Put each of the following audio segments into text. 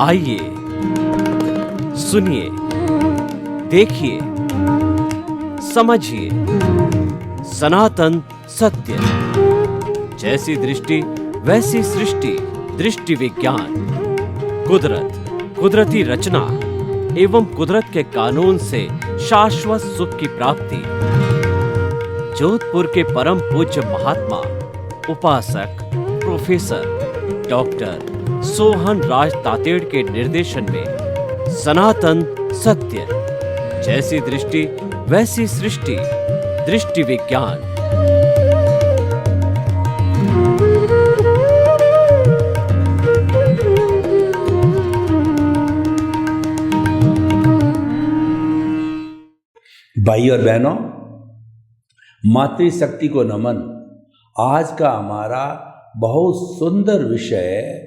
आइए सुनिए, देखिए, समझिए सनातन सत्य। जैसी दृष्टि वैसी सृष्टि, दृष्टि विज्ञान। कुदरत, कुदरती रचना एवं कुदरत के कानून से शाश्वत सुख की प्राप्ति। जोधपुर के परम पूज्य महात्मा उपासक प्रोफेसर डॉक्टर सोहन राज तातेड़ के निर्देशन में सनातन सत्य। जैसी दृष्टि वैसी सृष्टि, दृष्टि विज्ञान। भाई और बहनों, मातृशक्ति को नमन। आज का हमारा बहुत सुंदर विषय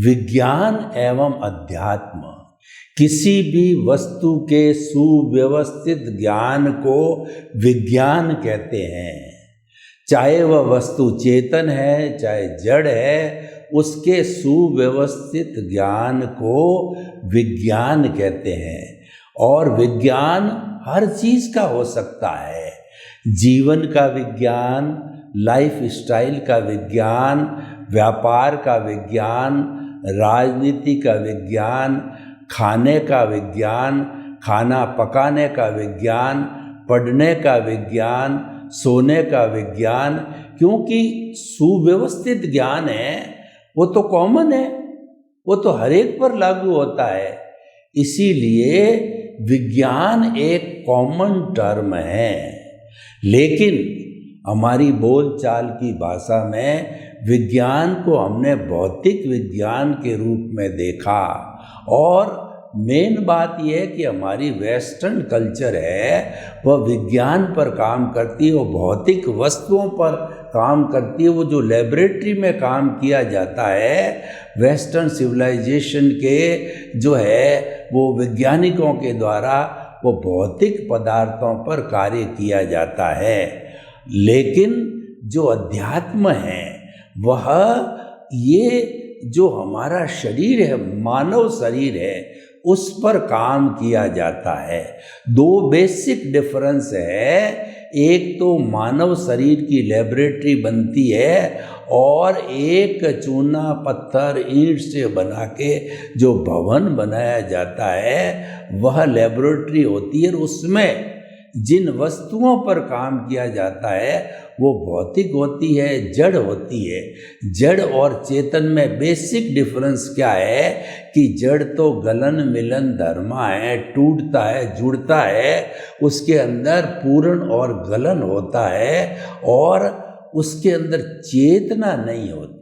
विज्ञान एवं अध्यात्म। किसी भी वस्तु के सुव्यवस्थित ज्ञान को विज्ञान कहते हैं। चाहे वह वस्तु चेतन है चाहे जड़ है, उसके सुव्यवस्थित ज्ञान को विज्ञान कहते हैं। और विज्ञान हर चीज का हो सकता है। जीवन का विज्ञान, लाइफ स्टाइल का विज्ञान, व्यापार का विज्ञान, राजनीति का विज्ञान, खाने का विज्ञान, खाना पकाने का विज्ञान, पढ़ने का विज्ञान, सोने का विज्ञान। क्योंकि सुव्यवस्थित ज्ञान है, वो तो कॉमन है, वो तो हर एक पर लागू होता है। इसीलिए विज्ञान एक कॉमन टर्म है। लेकिन हमारी बोलचाल की भाषा में विज्ञान को हमने भौतिक विज्ञान के रूप में देखा। और मेन बात यह है कि हमारी वेस्टर्न कल्चर है वह विज्ञान पर काम करती है, वो भौतिक वस्तुओं पर काम करती है। वो जो लेबोरेटरी में काम किया जाता है वेस्टर्न सिविलाइजेशन के जो है वो वैज्ञानिकों के द्वारा वो भौतिक पदार्थों पर कार्य किया जाता है। लेकिन जो अध्यात्म है वह ये जो हमारा शरीर है, मानव शरीर है, उस पर काम किया जाता है। दो बेसिक डिफरेंस है। एक तो मानव शरीर की लेबोरेटरी बनती है और एक चूना पत्थर ईंट से बना के जो भवन बनाया जाता है वह लेबोरेटरी होती है। उसमें जिन वस्तुओं पर काम किया जाता है वो भौतिक होती है, जड़ होती है। जड़ और चेतन में बेसिक डिफरेंस क्या है कि जड़ तो गलन मिलन धर्मा है, टूटता है, जुड़ता है, उसके अंदर पूर्ण और गलन होता है और उसके अंदर चेतना नहीं होती।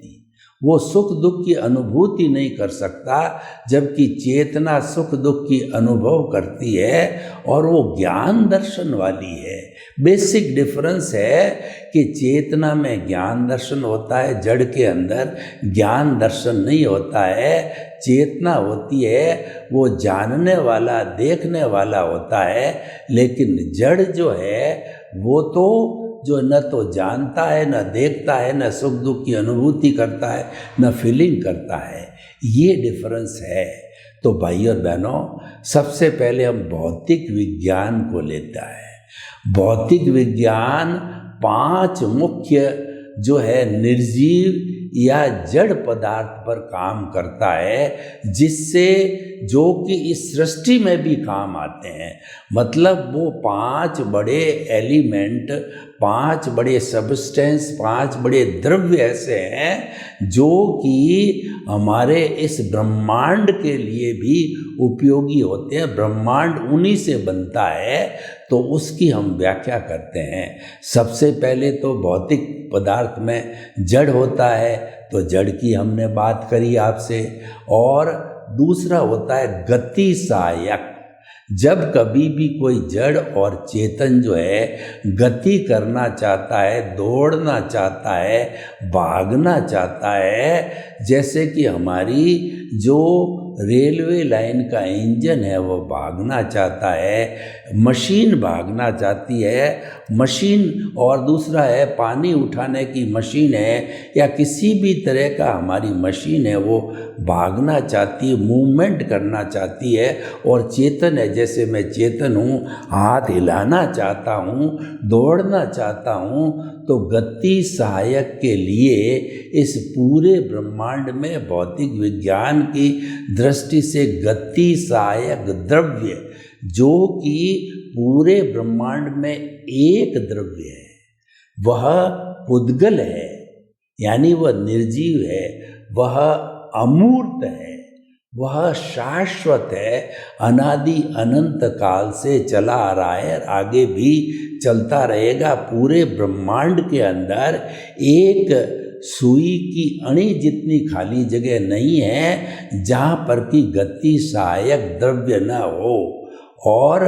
वो सुख दुख की अनुभूति नहीं कर सकता, जबकि चेतना सुख दुख की अनुभव करती है और वो ज्ञान दर्शन वाली है। बेसिक डिफरेंस है कि चेतना में ज्ञान दर्शन होता है, जड़ के अंदर ज्ञान दर्शन नहीं होता है। चेतना होती है वो जानने वाला, देखने वाला होता है, लेकिन जड़ जो है वो तो जो न तो जानता है, न देखता है, न सुख दुख की अनुभूति करता है, न फीलिंग करता है। ये डिफरेंस है। तो भाई और बहनों, सबसे पहले हम भौतिक विज्ञान को लेता है। भौतिक विज्ञान 5 मुख्य जो है निर्जीव या जड़ पदार्थ पर काम करता है, जिससे जो कि इस सृष्टि में भी काम आते हैं। मतलब वो 5 बड़े एलिमेंट, 5 बड़े सब्सटेंस, 5 बड़े द्रव्य ऐसे हैं जो कि हमारे इस ब्रह्मांड के लिए भी उपयोगी होते हैं। ब्रह्मांड उन्हीं से बनता है, तो उसकी हम व्याख्या करते हैं। सबसे पहले तो भौतिक पदार्थ में जड़ होता है, तो जड़ की हमने बात करी आपसे। और दूसरा होता है गति सहायक। जब कभी भी कोई जड़ और चेतन जो है गति करना चाहता है, दौड़ना चाहता है, भागना चाहता है, जैसे कि हमारी जो रेलवे लाइन का इंजन है वो भागना चाहता है, मशीन भागना चाहती है, मशीन, और दूसरा है पानी उठाने की मशीन है, या किसी भी तरह का हमारी मशीन है वो भागना चाहती है, मूवमेंट करना चाहती है। और चेतन है, जैसे मैं चेतन हूँ, हाथ हिलाना चाहता हूँ, दौड़ना चाहता हूँ, तो गति सहायक के लिए इस पूरे ब्रह्मांड में भौतिक विज्ञान की दृष्टि से गति सहायक द्रव्य, जो कि पूरे ब्रह्मांड में एक द्रव्य है, वह पुद्गल है, यानी वह निर्जीव है, वह अमूर्त है, वह शाश्वत है, अनादि अनंत काल से चला आ रहा है और आगे भी चलता रहेगा। पूरे ब्रह्मांड के अंदर एक सुई की अणी जितनी खाली जगह नहीं है जहाँ पर कि गति सहायक द्रव्य न हो। और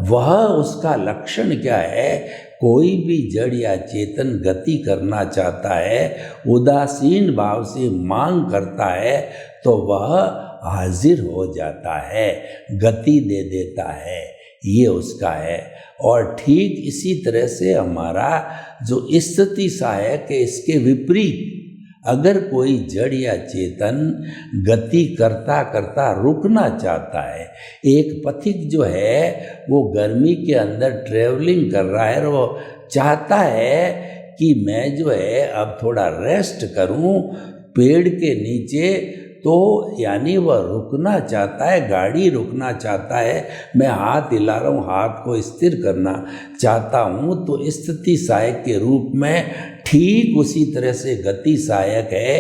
वह उसका लक्षण क्या है? कोई भी जड़ या चेतन गति करना चाहता है, उदासीन भाव से मांग करता है, तो वह हाजिर हो जाता है, गति दे देता है, ये उसका है। और ठीक इसी तरह से हमारा जो स्थिति सहायक है, इसके विपरीत अगर कोई जड़ या चेतन गति करता करता रुकना चाहता है, एक पथिक जो है वो गर्मी के अंदर ट्रेवलिंग कर रहा है और वो चाहता है कि मैं जो है अब थोड़ा रेस्ट करूं पेड़ के नीचे, तो यानी वह रुकना चाहता है, गाड़ी रुकना चाहता है, मैं हाथ हिला रहा हूँ, हाथ को स्थिर करना चाहता हूँ, तो स्थिति सहायक के रूप में ठीक उसी तरह से गति सहायक है,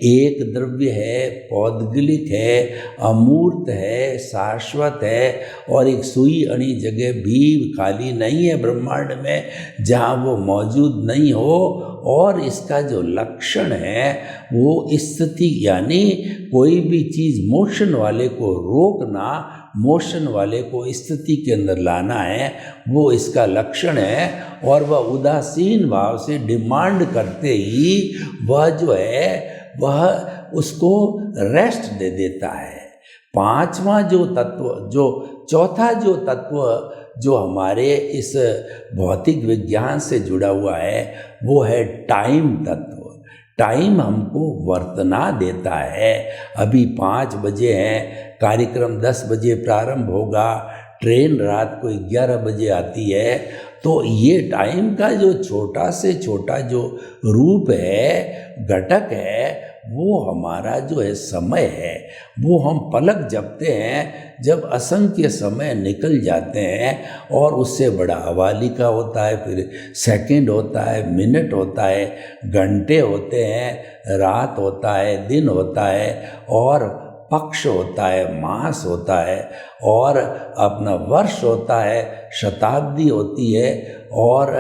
एक द्रव्य है, पौद्गलिक है, अमूर्त है, शाश्वत है, और एक सुई अणी जगह भी खाली नहीं है ब्रह्मांड में जहाँ वो मौजूद नहीं हो। और इसका जो लक्षण है वो स्थिति, यानी कोई भी चीज़ मोशन वाले को रोकना, मोशन वाले को स्थिति के अंदर लाना है, वो इसका लक्षण है। और वह उदासीन भाव से डिमांड करते ही वह जो है वह उसको रेस्ट दे देता है। पांचवा जो तत्व, जो चौथा जो तत्व जो हमारे इस भौतिक विज्ञान से जुड़ा हुआ है वो है टाइम तत्व। टाइम हमको वर्तना देता है। अभी 5 बजे हैं, कार्यक्रम 10 बजे प्रारंभ होगा, ट्रेन रात को 11 बजे आती है, तो ये टाइम का जो छोटा से छोटा जो रूप है, घटक है, वो हमारा जो है समय है। वो हम पलक जपते हैं जब असंख्य समय निकल जाते हैं, और उससे बड़ा हवालिका होता है, फिर सेकंड होता है, मिनट होता है, घंटे होते हैं, रात होता है, दिन होता है, और पक्ष होता है, मास होता है, और अपना वर्ष होता है, शताब्दी होती है, और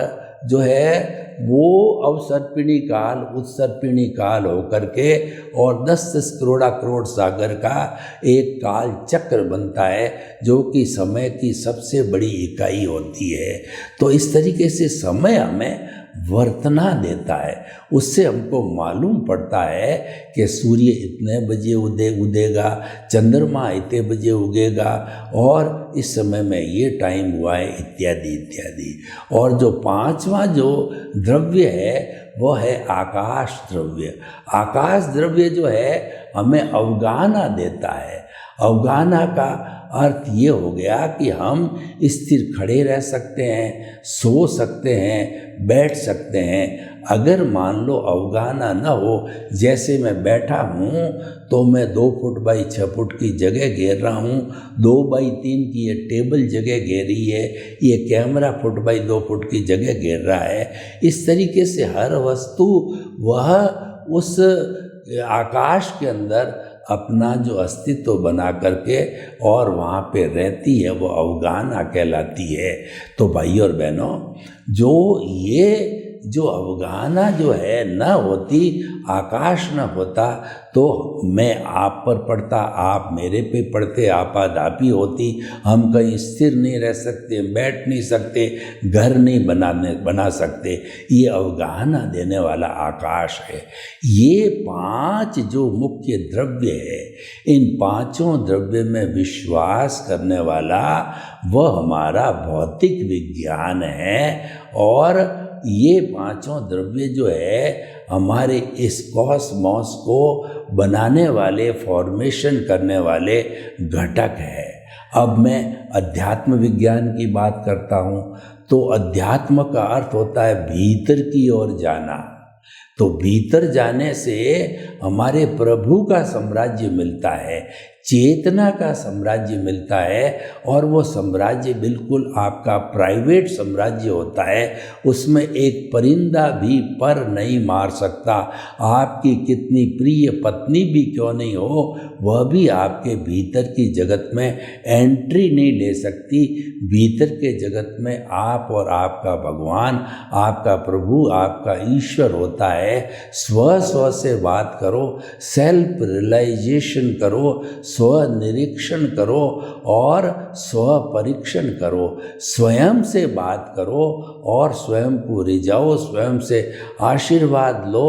जो है वो अवसर्पिणी काल, उत्सर्पिणी काल होकर के, और 10 करोड़ सागर का एक काल चक्र बनता है, जो कि समय की सबसे बड़ी इकाई होती है। तो इस तरीके से समय हमें वर्तना देता है। उससे हमको मालूम पड़ता है कि सूर्य इतने बजे उदेगा, चंद्रमा इतने बजे उगेगा, और इस समय में ये टाइम हुआ है, इत्यादि इत्यादि। और जो 5वां जो द्रव्य है वो है आकाश द्रव्य। आकाश द्रव्य जो है हमें अवगाहना देता है। अवगाहना का अर्थ ये हो गया कि हम स्थिर खड़े रह सकते हैं, सो सकते हैं, बैठ सकते हैं। अगर मान लो अवगाहना न हो, जैसे मैं बैठा हूँ तो मैं 2 फुट बाई 6 फुट की जगह घेर रहा हूँ, 2 बाई 3 की ये टेबल जगह घेरी है, ये कैमरा फुट बाई 2 फुट की जगह घेर रहा है। इस तरीके से हर वस्तु वह उस आकाश के अंदर अपना जो अस्तित्व बना करके और वहाँ पे रहती है, वो अवगाहना कहलाती है। तो भाई और बहनों, जो ये जो अवगाहना जो है न होती, आकाश न होता, तो मैं आप पर पड़ता, आप मेरे पे पड़ते, आपाधापी होती, हम कहीं स्थिर नहीं रह सकते, बैठ नहीं सकते, घर नहीं बना सकते। ये अवगाहना देने वाला आकाश है। ये 5 जो मुख्य द्रव्य है, इन 5 द्रव्य में विश्वास करने वाला वह हमारा भौतिक विज्ञान है। और ये 5 द्रव्य जो है हमारे इस कॉस्मॉस को बनाने वाले, फॉर्मेशन करने वाले घटक है। अब मैं अध्यात्म विज्ञान की बात करता हूँ, तो अध्यात्म का अर्थ होता है भीतर की ओर जाना। तो भीतर जाने से हमारे प्रभु का साम्राज्य मिलता है, चेतना का साम्राज्य मिलता है, और वो साम्राज्य बिल्कुल आपका प्राइवेट साम्राज्य होता है। उसमें एक परिंदा भी पर नहीं मार सकता। आपकी कितनी प्रिय पत्नी भी क्यों नहीं हो, वह भी आपके भीतर की जगत में एंट्री नहीं ले सकती। भीतर के जगत में आप और आपका भगवान, आपका प्रभु, आपका ईश्वर होता है। स्व से बात करो, सेल्फ रियलाइजेशन करो, स्व निरीक्षण करो और स्व परीक्षण करो। स्वयं से बात करो और स्वयं को रिझाओ, स्वयं से आशीर्वाद लो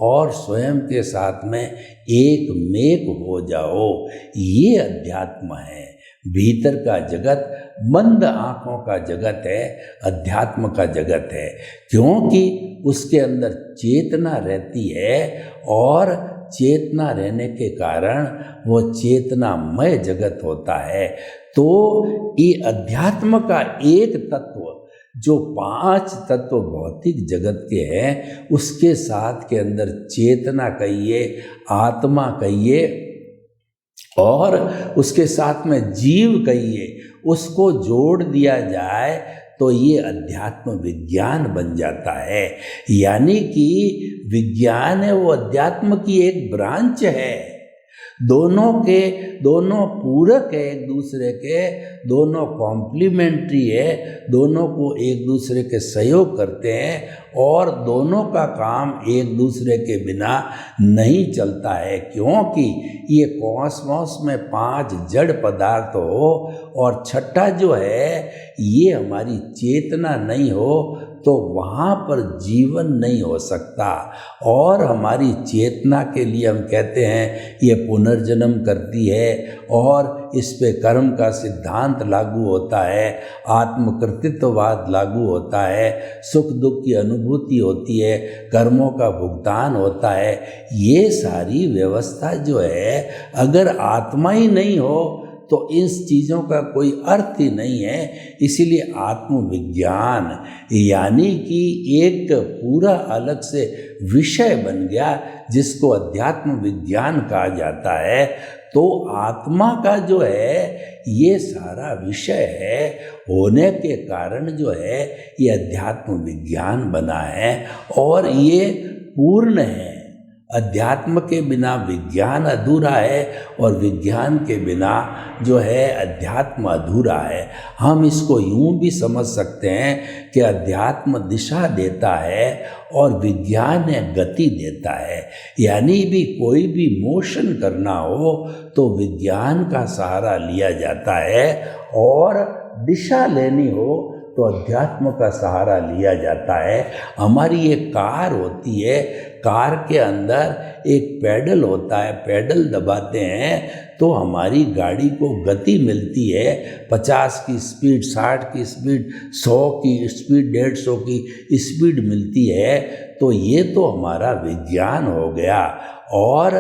और स्वयं के साथ में एक मेक हो जाओ। ये अध्यात्म है। भीतर का जगत मंद आँखों का जगत है, अध्यात्म का जगत है, क्योंकि उसके अंदर चेतना रहती है और चेतना रहने के कारण वो चेतनामय जगत होता है। तो ये अध्यात्म का एक तत्व, जो 5 तत्व भौतिक जगत के हैं, उसके साथ के अंदर चेतना कहिए, आत्मा कहिए और उसके साथ में जीव कहिए, उसको जोड़ दिया जाए तो ये अध्यात्म विज्ञान बन जाता है। यानी कि विज्ञान है वो अध्यात्म की एक ब्रांच है। दोनों पूरक है एक दूसरे के, दोनों कॉम्प्लीमेंट्री है, दोनों को एक दूसरे के सहयोग करते हैं और दोनों का काम एक दूसरे के बिना नहीं चलता है। क्योंकि ये कॉस्मॉस में 5 जड़ पदार्थ हो और छठा जो है ये हमारी चेतना नहीं हो तो वहाँ पर जीवन नहीं हो सकता। और हमारी चेतना के लिए हम कहते हैं ये पुनर्जन्म करती है और इस पे कर्म का सिद्धांत लागू होता है, आत्मकृतित्ववाद लागू होता है, सुख दुख की अनुभूति होती है, कर्मों का भुगतान होता है। ये सारी व्यवस्था जो है अगर आत्मा ही नहीं हो तो इस चीज़ों का कोई अर्थ ही नहीं है। इसीलिए आत्मविज्ञान यानी कि एक पूरा अलग से विषय बन गया जिसको अध्यात्म विज्ञान कहा जाता है। तो आत्मा का जो है ये सारा विषय है, होने के कारण जो है ये अध्यात्म विज्ञान बना है और ये पूर्ण है। अध्यात्म के बिना विज्ञान अधूरा है और विज्ञान के बिना जो है अध्यात्म अधूरा है। हम इसको यूं भी समझ सकते हैं कि अध्यात्म दिशा देता है और विज्ञान गति देता है। यानी भी कोई भी मोशन करना हो तो विज्ञान का सहारा लिया जाता है और दिशा लेनी हो तो अध्यात्म का सहारा लिया जाता है। हमारी एक कार होती है, कार के अंदर एक पैडल होता है, पैडल दबाते हैं तो हमारी गाड़ी को गति मिलती है। 50 की स्पीड, 60 की स्पीड, 100 की स्पीड, 150 की स्पीड मिलती है। तो ये तो हमारा विज्ञान हो गया। और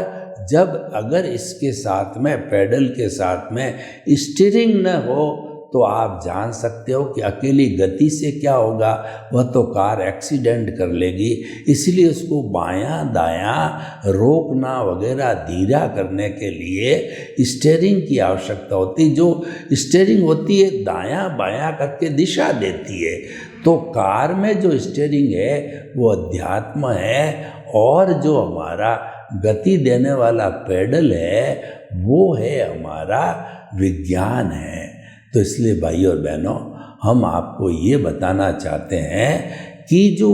जब अगर इसके साथ में, पैडल के साथ में स्टीयरिंग न हो तो आप जान सकते हो कि अकेली गति से क्या होगा, वह तो कार एक्सीडेंट कर लेगी। इसलिए उसको बायां दायां रोकना वगैरह धीरा करने के लिए स्टीयरिंग की आवश्यकता होती है। जो स्टीयरिंग होती है दायां बायां करके दिशा देती है। तो कार में जो स्टीयरिंग है वो अध्यात्म है और जो हमारा गति देने वाला पैडल है वो है हमारा विज्ञान है। तो इसलिए भाई और बहनों, हम आपको ये बताना चाहते हैं कि जो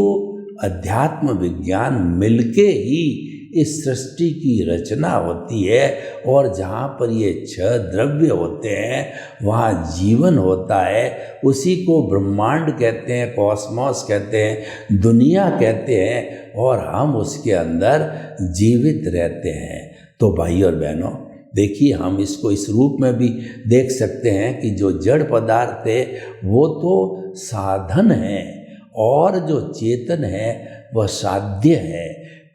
अध्यात्म विज्ञान मिलके ही इस सृष्टि की रचना होती है। और जहाँ पर ये 6 द्रव्य होते हैं वहाँ जीवन होता है। उसी को ब्रह्मांड कहते हैं, कॉस्मॉस कहते हैं, दुनिया कहते हैं, और हम उसके अंदर जीवित रहते हैं। तो भाई और बहनों, देखिए, हम इसको इस रूप में भी देख सकते हैं कि जो जड़ पदार्थ है वो तो साधन है, और जो चेतन है वह साध्य है।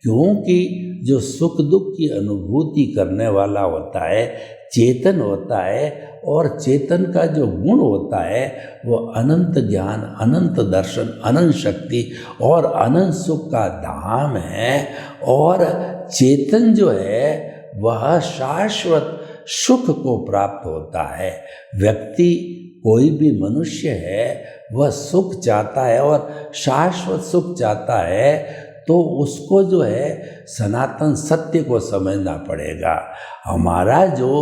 क्योंकि जो सुख दुख की अनुभूति करने वाला होता है चेतन होता है, और चेतन का जो गुण होता है वो अनंत ज्ञान, अनंत दर्शन, अनंत शक्ति और अनंत सुख का धाम है। और चेतन जो है वह शाश्वत सुख को प्राप्त होता है। व्यक्ति, कोई भी मनुष्य है, वह सुख चाहता है और शाश्वत सुख चाहता है, तो उसको जो है सनातन सत्य को समझना पड़ेगा। हमारा जो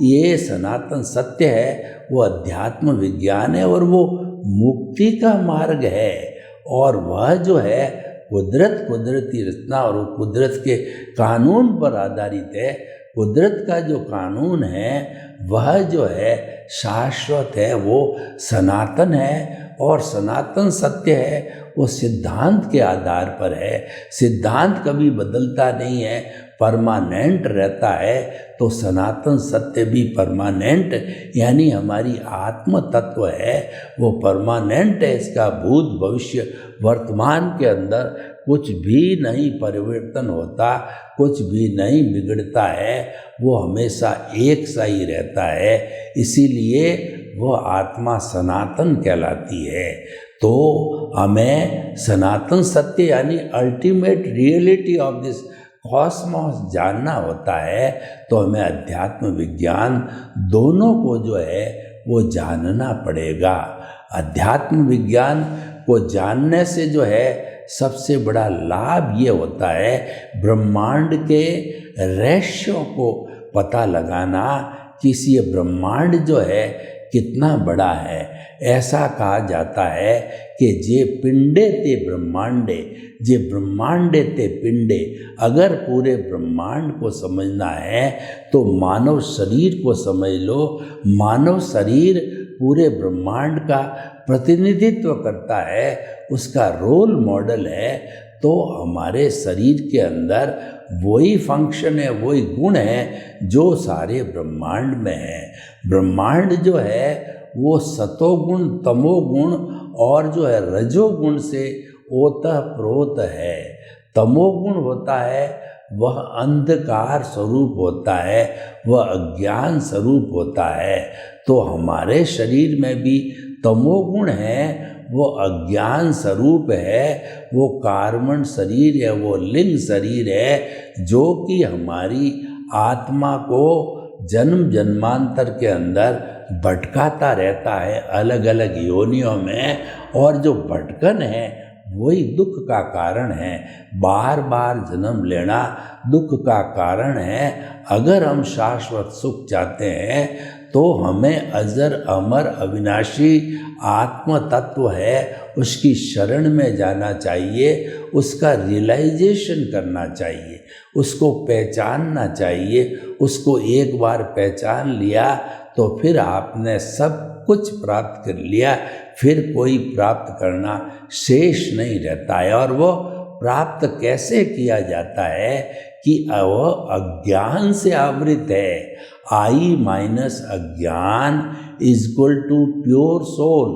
ये सनातन सत्य है वो अध्यात्म विज्ञान है, और वो मुक्ति का मार्ग है। और वह जो है कुदरती रचना और वो कुदरत के कानून पर आधारित है। कुदरत का जो कानून है वह जो है शाश्वत है, वो सनातन है, और सनातन सत्य है वो सिद्धांत के आधार पर है। सिद्धांत कभी बदलता नहीं है, परमानेंट रहता है। तो सनातन सत्य भी परमानेंट, यानी हमारी आत्म तत्व है वो परमानेंट है। इसका भूत भविष्य वर्तमान के अंदर कुछ भी नहीं परिवर्तन होता, कुछ भी नहीं बिगड़ता है, वो हमेशा एक सा ही रहता है। इसीलिए वो आत्मा सनातन कहलाती है। तो हमें सनातन सत्य यानी ultimate reality of this Cosmos जानना होता है। तो हमें अध्यात्म विज्ञान दोनों को जो है वो जानना पड़ेगा। अध्यात्म विज्ञान को जानने से जो है सबसे बड़ा लाभ ये होता है, ब्रह्मांड के रहस्यों को पता लगाना, किसी ब्रह्मांड जो है कितना बड़ा है। ऐसा कहा जाता है कि जे पिंडे ते ब्रह्मांडे, जे ब्रह्मांडे ते पिंडे। अगर पूरे ब्रह्मांड को समझना है तो मानव शरीर को समझ लो। मानव शरीर पूरे ब्रह्मांड का प्रतिनिधित्व करता है, उसका रोल मॉडल है। तो हमारे शरीर के अंदर वही फंक्शन है, वही गुण है जो सारे ब्रह्मांड में है। ब्रह्मांड जो है वो सतोगुण, तमोगुण और जो है रजोगुण से ओतप्रोत है। तमोगुण होता है वह अंधकार स्वरूप होता है, वह अज्ञान स्वरूप होता है। तो हमारे शरीर में भी तमोगुण है, वो अज्ञान स्वरूप है, वो कार्बन शरीर है, वो लिंग शरीर है, जो कि हमारी आत्मा को जन्म जन्मांतर के अंदर भटकाता रहता है अलग अलग योनियों में। और जो भटकन है वही दुख का कारण है। बार बार जन्म लेना दुख का कारण है। अगर हम शाश्वत सुख चाहते हैं तो हमें अजर अमर अविनाशी आत्म तत्व है उसकी शरण में जाना चाहिए, उसका रियलाइजेशन करना चाहिए, उसको पहचानना चाहिए। उसको एक बार पहचान लिया तो फिर आपने सब कुछ प्राप्त कर लिया, फिर कोई प्राप्त करना शेष नहीं रहता है। और वो प्राप्त कैसे किया जाता है कि वह अज्ञान से आवृत है। आई माइनस अज्ञान is equal to pure soul,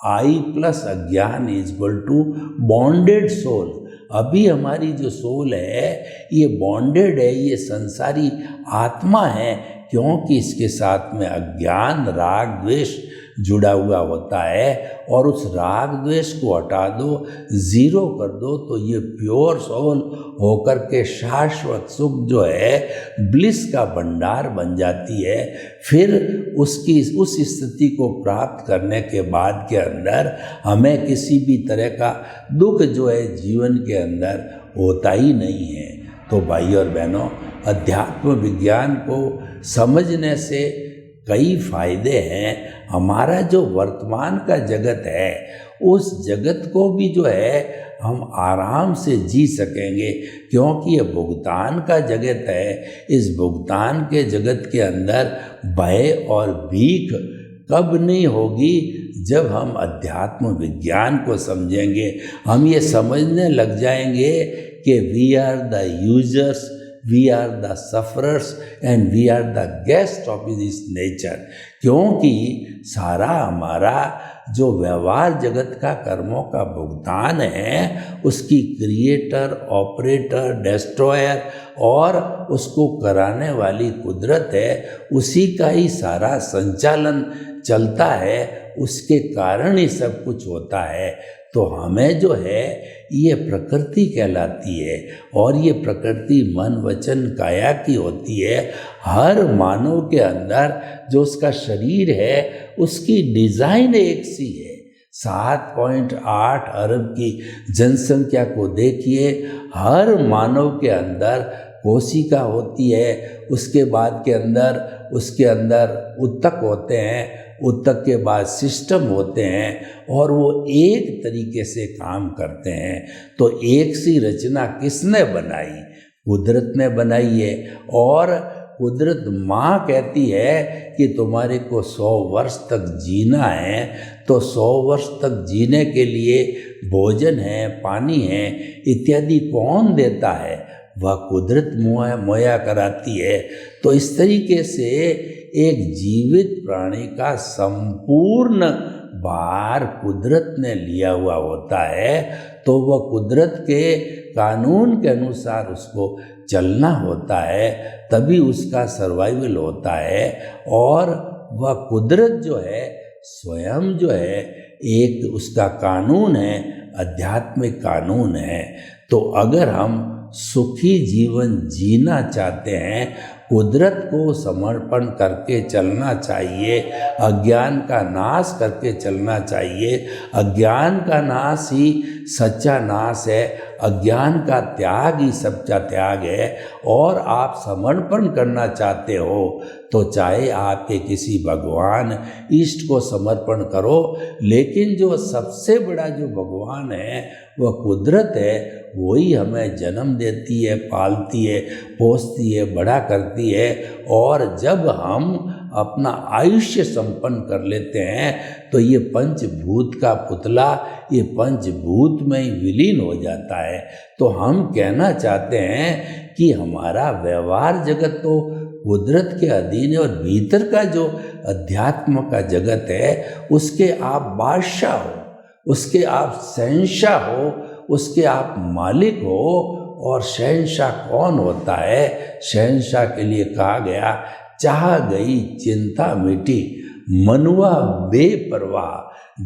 I plus अज्ञान is equal to bonded soul. अभी हमारी जो सोल है ये बॉन्डेड है, ये संसारी आत्मा है, क्योंकि इसके साथ में अज्ञान, राग, द्वेष जुड़ा हुआ होता है। और उस राग द्वेष को हटा दो, ज़ीरो कर दो, तो ये प्योर सोल होकर के शाश्वत सुख जो है ब्लिस का भंडार बन जाती है। फिर उसकी उस स्थिति को प्राप्त करने के बाद के अंदर हमें किसी भी तरह का दुख जो है जीवन के अंदर होता ही नहीं है। तो भाई और बहनों, अध्यात्म विज्ञान को समझने से कई फायदे हैं। हमारा जो वर्तमान का जगत है उस जगत को भी जो है हम आराम से जी सकेंगे, क्योंकि ये भुगतान का जगत है। इस भुगतान के जगत के अंदर भय और भीख कब नहीं होगी, जब हम अध्यात्म विज्ञान को समझेंगे। हम ये समझने लग जाएंगे कि we are the users, we are the sufferers and we are the guest of this nature. क्योंकि सारा हमारा जो व्यवहार जगत का कर्मों का भुगतान है, उसकी क्रिएटर, ऑपरेटर, डिस्ट्रॉयर और उसको कराने वाली कुदरत है। उसी का ही सारा संचालन चलता है, उसके कारण ही सब कुछ होता है। तो हमें जो है ये प्रकृति कहलाती है, और ये प्रकृति मन वचन काया की होती है। हर मानव के अंदर जो उसका शरीर है, उसकी डिज़ाइन एक सी है। 7.8 अरब की जनसंख्या को देखिए, हर मानव के अंदर कोशिका होती है। उसके बाद उसके अंदर उत्तक होते हैं, उत्तक के बाद सिस्टम होते हैं, और वो एक तरीके से काम करते हैं। तो एक सी रचना किसने बनाई? कुदरत ने बनाई है। और कुदरत माँ कहती है कि तुम्हारे को 100 वर्ष तक जीना है, तो 100 वर्ष तक जीने के लिए भोजन है, पानी है इत्यादि कौन देता है? वह कुदरत मुहैया कराती है। तो इस तरीके से एक जीवित प्राणी का संपूर्ण भार कुदरत ने लिया हुआ होता है। तो वह कुदरत के कानून के अनुसार उसको चलना होता है, तभी उसका सर्वाइवल होता है। और वह कुदरत जो है स्वयं जो है एक उसका कानून है, आध्यात्मिक कानून है। तो अगर हम सुखी जीवन जीना चाहते हैं, कुदरत को समर्पण करके चलना चाहिए, अज्ञान का नाश करके चलना चाहिए। अज्ञान का नाश ही सच्चा नाश है, अज्ञान का त्याग ही सच्चा त्याग है। और आप समर्पण करना चाहते हो तो चाहे आपके किसी भगवान इष्ट को समर्पण करो, लेकिन जो सबसे बड़ा जो भगवान है वह कुदरत है। वही हमें जन्म देती है, पालती है, पोसती है, बड़ा करती है। और जब हम अपना आयुष्य संपन्न कर लेते हैं तो ये पंचभूत का पुतला ये पंचभूत में ही विलीन हो जाता है। तो हम कहना चाहते हैं कि हमारा व्यवहार जगत तो कुदरत के अधीन है, और भीतर का जो अध्यात्म का जगत है उसके आप बादशाह हो, उसके आप शहंशाह हो, उसके आप मालिक हो। और शहंशाह कौन होता है? शहंशाह के लिए कहा गया, चाह गई चिंता मिटी, मनुआ बेपरवाह,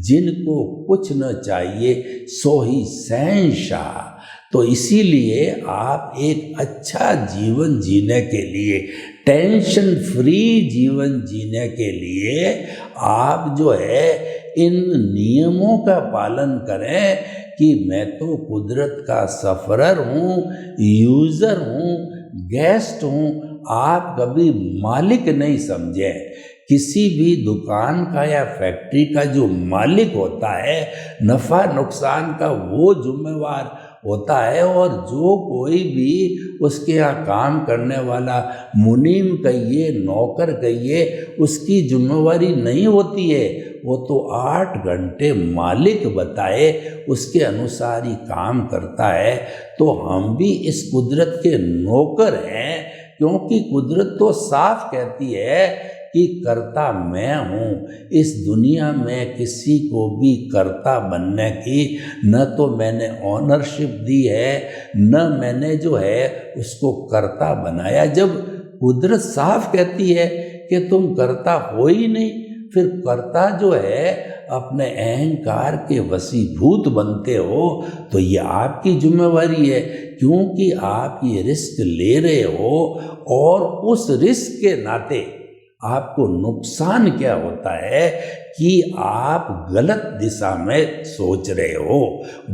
जिनको कुछ न चाहिए सो ही शहंशाह। तो इसीलिए आप एक अच्छा जीवन जीने के लिए, टेंशन फ्री जीवन जीने के लिए आप जो है इन नियमों का पालन करें कि मैं तो कुदरत का सफरर हूँ, यूज़र हूँ, गेस्ट हूँ। आप कभी मालिक नहीं समझें। किसी भी दुकान का या फैक्ट्री का जो मालिक होता है, नफ़ा नुकसान का वो जिम्मेवार होता है। और जो कोई भी उसके यहाँ काम करने वाला मुनीम कहिए, नौकर कहिए, उसकी जिम्मेवारी नहीं होती है। वो तो 8 घंटे मालिक बताए उसके अनुसार ही काम करता है। तो हम भी इस कुदरत के नौकर हैं, क्योंकि कुदरत तो साफ कहती है कि कर्ता मैं हूँ। इस दुनिया में किसी को भी कर्ता बनने की न तो मैंने ऑनरशिप दी है, न मैंने जो है उसको कर्ता बनाया। जब कुदरत साफ कहती है कि तुम कर्ता हो ही नहीं, फिर कर्ता जो है अपने अहंकार के वशीभूत बनते हो, तो ये आपकी जिम्मेवारी है, क्योंकि आप ये रिस्क ले रहे हो। और उस रिस्क के नाते आपको नुकसान क्या होता है कि आप गलत दिशा में सोच रहे हो।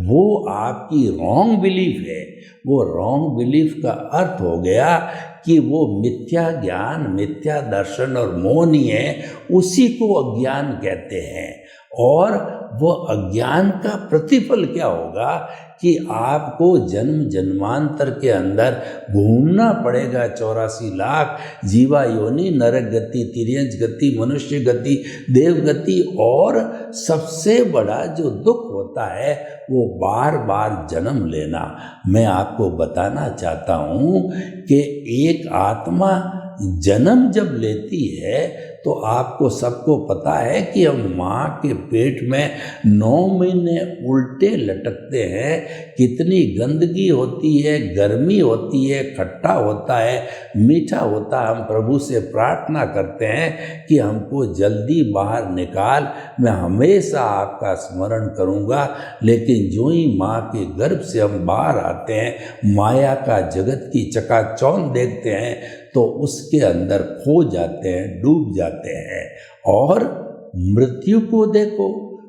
वो आपकी रॉन्ग बिलीफ है। वो रॉन्ग बिलीफ का अर्थ हो गया कि वो मिथ्या ज्ञान, मिथ्या दर्शन और मोह ही है, उसी को अज्ञान कहते हैं। और वो अज्ञान का प्रतिफल क्या होगा कि आपको जन्म जन्मांतर के अंदर घूमना पड़ेगा 84 लाख जीवा योनि, नरक गति, तिर्यंच गति, मनुष्य गति, देव गति, और सबसे बड़ा जो दुख होता है वो बार बार जन्म लेना। मैं आपको बताना चाहता हूँ कि एक आत्मा जन्म जब लेती है तो आपको सबको पता है कि हम माँ के पेट में 9 महीने उल्टे लटकते हैं। कितनी गंदगी होती है, गर्मी होती है, खट्टा होता है, मीठा होता है। हम प्रभु से प्रार्थना करते हैं कि हमको जल्दी बाहर निकाल, मैं हमेशा आपका स्मरण करूँगा। लेकिन जो ही माँ के गर्भ से हम बाहर आते हैं, माया का जगत की चकाचौंध देखते हैं तो उसके अंदर खो जाते हैं, डूब जाते हैं। और मृत्यु को देखो,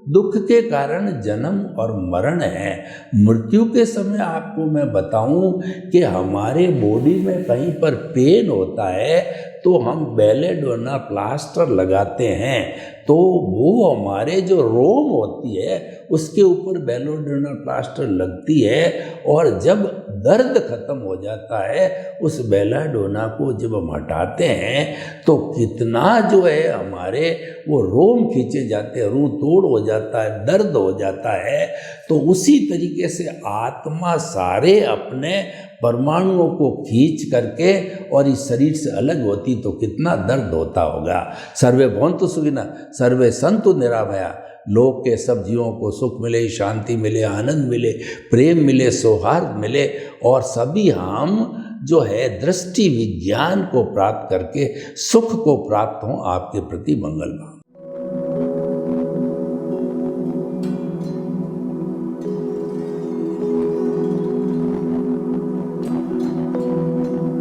दुख के कारण जन्म और मरण है। मृत्यु के समय आपको मैं बताऊं कि हमारे बॉडी में कहीं पर पेन होता है तो हम बेलेडोना प्लास्टर लगाते हैं, तो वो हमारे जो रोम होती है उसके ऊपर बेलेडोना प्लास्टर लगती है, और जब दर्द खत्म हो जाता है उस बेलाडोना को जब हम हटाते हैं तो कितना जो है हमारे वो रोम खींचे जाते हैं, रूह तोड़ हो जाता है, दर्द हो जाता है। तो उसी तरीके से आत्मा सारे अपने परमाणुओं को खींच करके और इस शरीर से अलग होती तो कितना दर्द होता होगा। सर्वे भवन्तु सुखिनः, सर्वे सन्तु निरामया। लोक के सब जीवों को सुख मिले, शांति मिले, आनंद मिले, प्रेम मिले, सौहार्द मिले, और सभी हम जो है दृष्टि विज्ञान को प्राप्त करके सुख को प्राप्त हों। आपके प्रति मंगल भाव।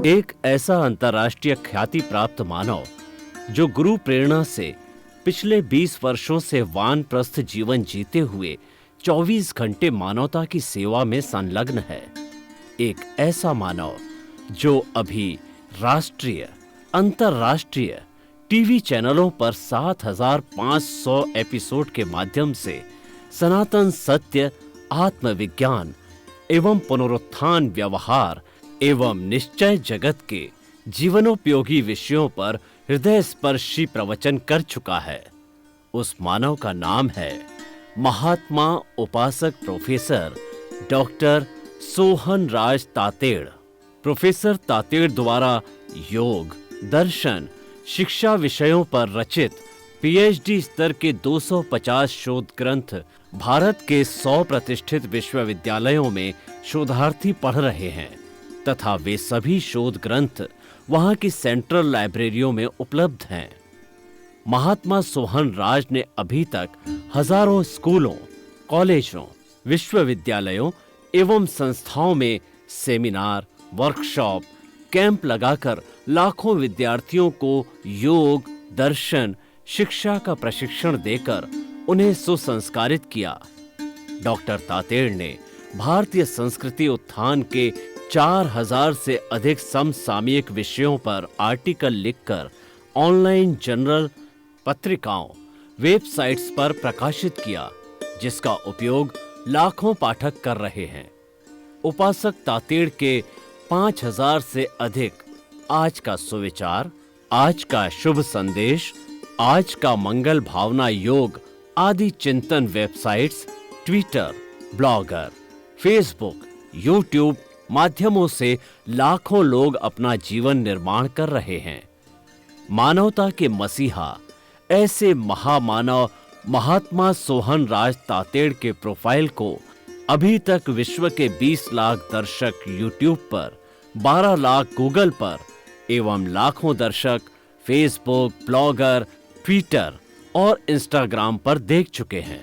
एक ऐसा अंतर्राष्ट्रीय ख्याति प्राप्त मानव जो गुरु प्रेरणा से पिछले 20 वर्षों से वानप्रस्थ जीवन जीते हुए 24 घंटे मानवता की सेवा में संलग्न है। एक ऐसा मानव जो अभी राष्ट्रीय, अंतर्राष्ट्रीय टीवी चैनलों पर 7,500 एपिसोड के माध्यम से सनातन सत्य, आत्मविज्ञान एवं पुनरुत्थान, व्यवहार एवं निश्चय जगत के जीवनोपयोगी विषयों पर हृदय स्पर्शी प्रवचन कर चुका है। उस मानव का नाम है महात्मा उपासक प्रोफेसर डॉक्टर सोहन राज तातेड़। प्रोफेसर तातेड़ द्वारा योग, दर्शन, शिक्षा विषयों पर रचित पीएचडी स्तर के 250 शोध ग्रंथ भारत के 100 प्रतिष्ठित विश्वविद्यालयों में शोधार्थी पढ़ रहे हैं तथा वे सभी शोध ग्रंथ वहां की सेंट्रल लाइब्रेरियों में उपलब्ध हैं। महात्मा सोहन राज ने अभी तक हजारों स्कूलों, कॉलेजों, विश्वविद्यालयों एवं संस्थाओं में सेमिनार, वर्कशॉप, कैंप लगाकर लाखों विद्यार्थियों को योग, दर्शन, शिक्षा का प्रशिक्षण देकर उन्हें सुसंस्कारित किया। डॉक्टर तातेड़ ने भारतीय संस्कृति उत्थान के 4000 से अधिक समसामयिक विषयों पर आर्टिकल लिखकर ऑनलाइन जर्नल, पत्रिकाओं, वेबसाइट्स पर प्रकाशित किया, जिसका उपयोग लाखों पाठक कर रहे हैं। उपासक तातेड़ के 5000 से अधिक आज का सुविचार, आज का शुभ संदेश, आज का मंगल भावना योग आदि चिंतन websites, Twitter, blogger, Facebook, YouTube माध्यमों से लाखों लोग अपना जीवन निर्माण कर रहे हैं। मानवता के मसीहा ऐसे महामानव महात्मा सोहन राज तातेड़ के प्रोफाइल को अभी तक विश्व के 20 लाख दर्शक यूट्यूब पर, 12 लाख गूगल पर एवं लाखों दर्शक फेसबुक, ब्लॉगर, ट्विटर और इंस्टाग्राम पर देख चुके हैं।